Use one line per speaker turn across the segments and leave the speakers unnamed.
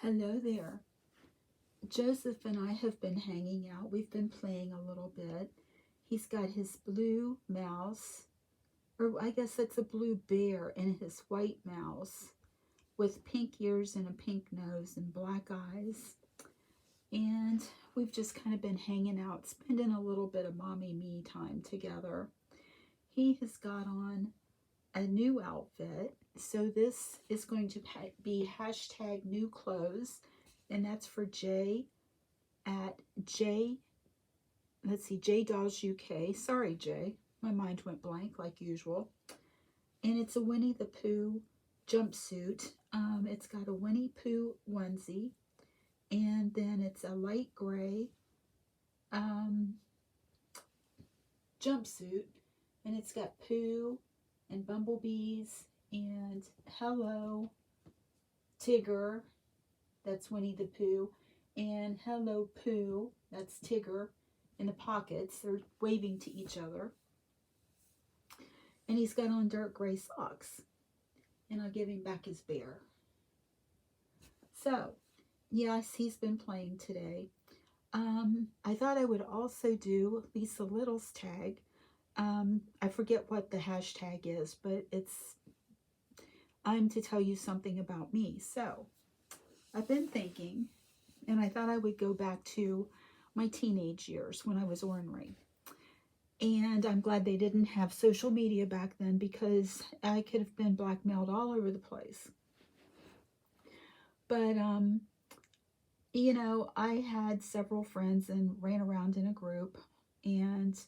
Hello there. Joseph and I have been hanging out. We've been playing a little bit. He's got his blue mouse, or I guess that's a blue bear, and his white mouse with pink ears and a pink nose and black eyes. And we've just kind of been hanging out, spending a little bit of mommy me time together. He has got on a new outfit. So this is going to be hashtag new clothes, and that's for Jay at J, let's see, J Dolls UK. Sorry, Jay. My mind went blank like usual. And it's a Winnie the Pooh jumpsuit. It's got a Winnie Pooh onesie. And then it's a light gray um, jumpsuit. And it's got Pooh and bumblebees and Hello Tigger. That's Winnie the Pooh. And Hello Pooh. That's Tigger. In the pockets, they're waving to each other. And he's got on dark gray socks. And I'll give him back his bear. So, yes, he's been playing today. I thought I would also do Lisa Little's tag. I forget what the hashtag is, but I'm to tell you something about me. So, I've been thinking, and I thought I would go back to my teenage years when I was ornery. And I'm glad they didn't have social media back then, because I could have been blackmailed all over the place. But, you know, I had several friends and ran around in a group, and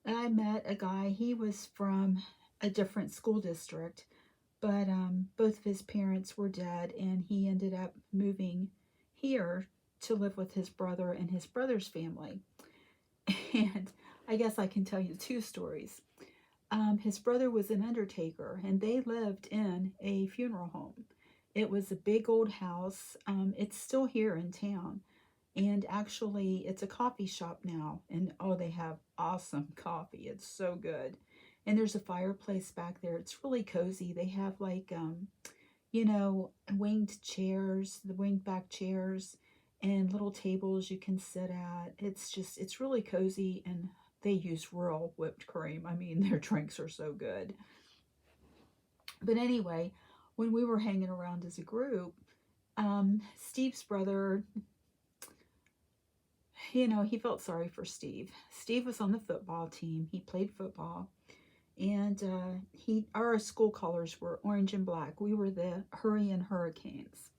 I met a guy. He was from a different school district, but both of his parents were dead, and he ended up moving here to live with his brother and his brother's family. And I guess I can tell you two stories. His brother was an undertaker, and they lived in a funeral home. It was a big old house. It's still here in town. And actually, it's a coffee shop now. And oh, they have awesome coffee. It's so good. And there's a fireplace back there. It's really cozy. They have like, you know, winged chairs, the winged back chairs, and little tables you can sit at. It's really cozy, and they use real whipped cream. I mean, their drinks are so good. But anyway, when we were hanging around as a group, Steve's brother, you know, he felt sorry for Steve. Steve was on the football team. He played football. And our school colors were orange and black. We were the Hurricane Hurricanes.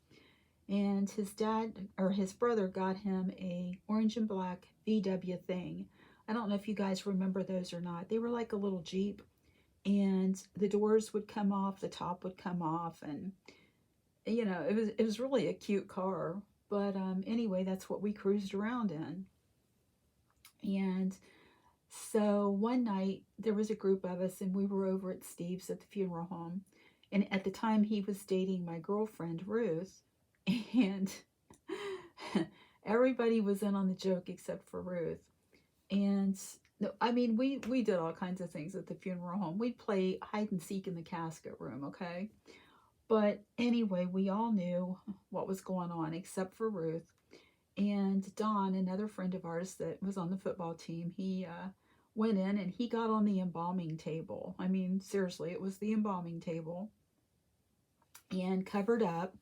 And his dad, or his brother, got him a orange and black VW thing. I don't know if you guys remember those or not. They were like a little Jeep, and the doors would come off, the top would come off, and you know, it was really a cute car. But anyway, that's what we cruised around in. And so one night there was a group of us, and we were over at Steve's at the funeral home. And at the time, he was dating my girlfriend Ruth, and everybody was in on the joke except for Ruth. And I mean, we did all kinds of things at the funeral home. We'd play hide and seek in the casket room, okay? But anyway, we all knew what was going on except for Ruth. And Don, another friend of ours that was on the football team, he went in and he got on the embalming table. I mean, seriously, it was the embalming table, and covered up.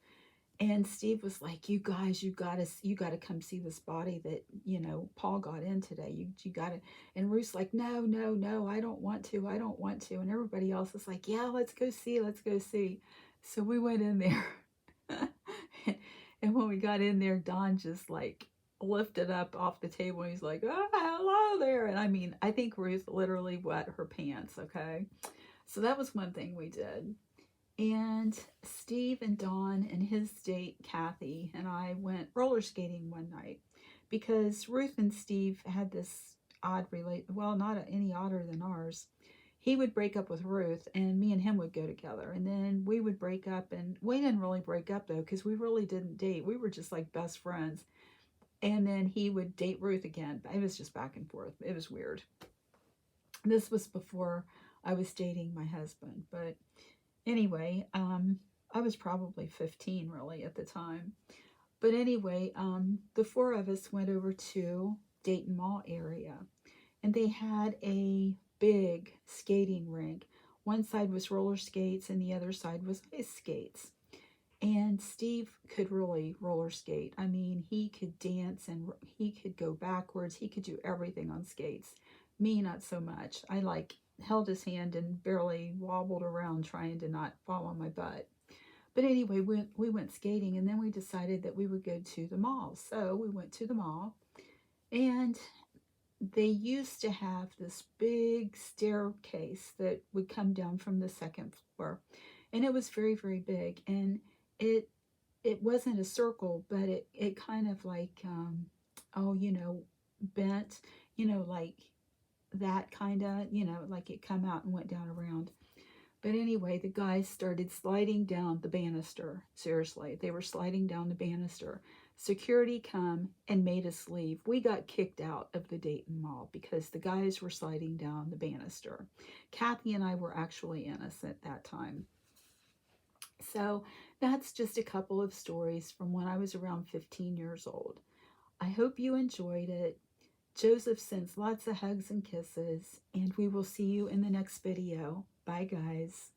And Steve was like, "You guys, you gotta come see this body that, you know, Paul got in today. You gotta." And Ruth's like, "No, no, no, I don't want to. I don't want to." And everybody else is like, "Yeah, let's go see. Let's go see." So we went in there. And when we got in there, Don just like lifted up off the table, and he's like, "Oh, hello there." And I mean, I think Ruth literally wet her pants, okay? So that was one thing we did. And Steve and Don and his date, Kathy, and I went roller skating one night, because Ruth and Steve had this odd well, not any odder than ours. He would break up with Ruth, and me and him would go together, and then we would break up. And we didn't really break up though, because we really didn't date. We were just like best friends. And then he would date Ruth again. It was just back and forth. It was weird. This was before I was dating my husband. But anyway, I was probably 15 really at the time. But anyway, the four of us went over to Dayton Mall area, and they had a big skating rink. One side was roller skates and the other side was ice skates. And Steve could really roller skate. I mean, he could dance and he could go backwards. He could do everything on skates. Me, not so much. I like held his hand and barely wobbled around trying to not fall on my butt. But anyway, we went skating and then we decided that we would go to the mall. So we went to the mall, and they used to have this big staircase that would come down from the second floor. And it was very, very big. And it it wasn't a circle, but it kind of like oh, bent, like that kind of, like it come out and went down around. But anyway, the guys started sliding down the banister. Seriously, they were sliding down the banister. Security come and made us leave. We got kicked out of the Dayton Mall because the guys were sliding down the banister. Kathy and I were actually innocent that time. So that's just a couple of stories from when I was around 15 years old. I hope you enjoyed it. Joseph sends lots of hugs and kisses, and we will see you in the next video. Bye, guys.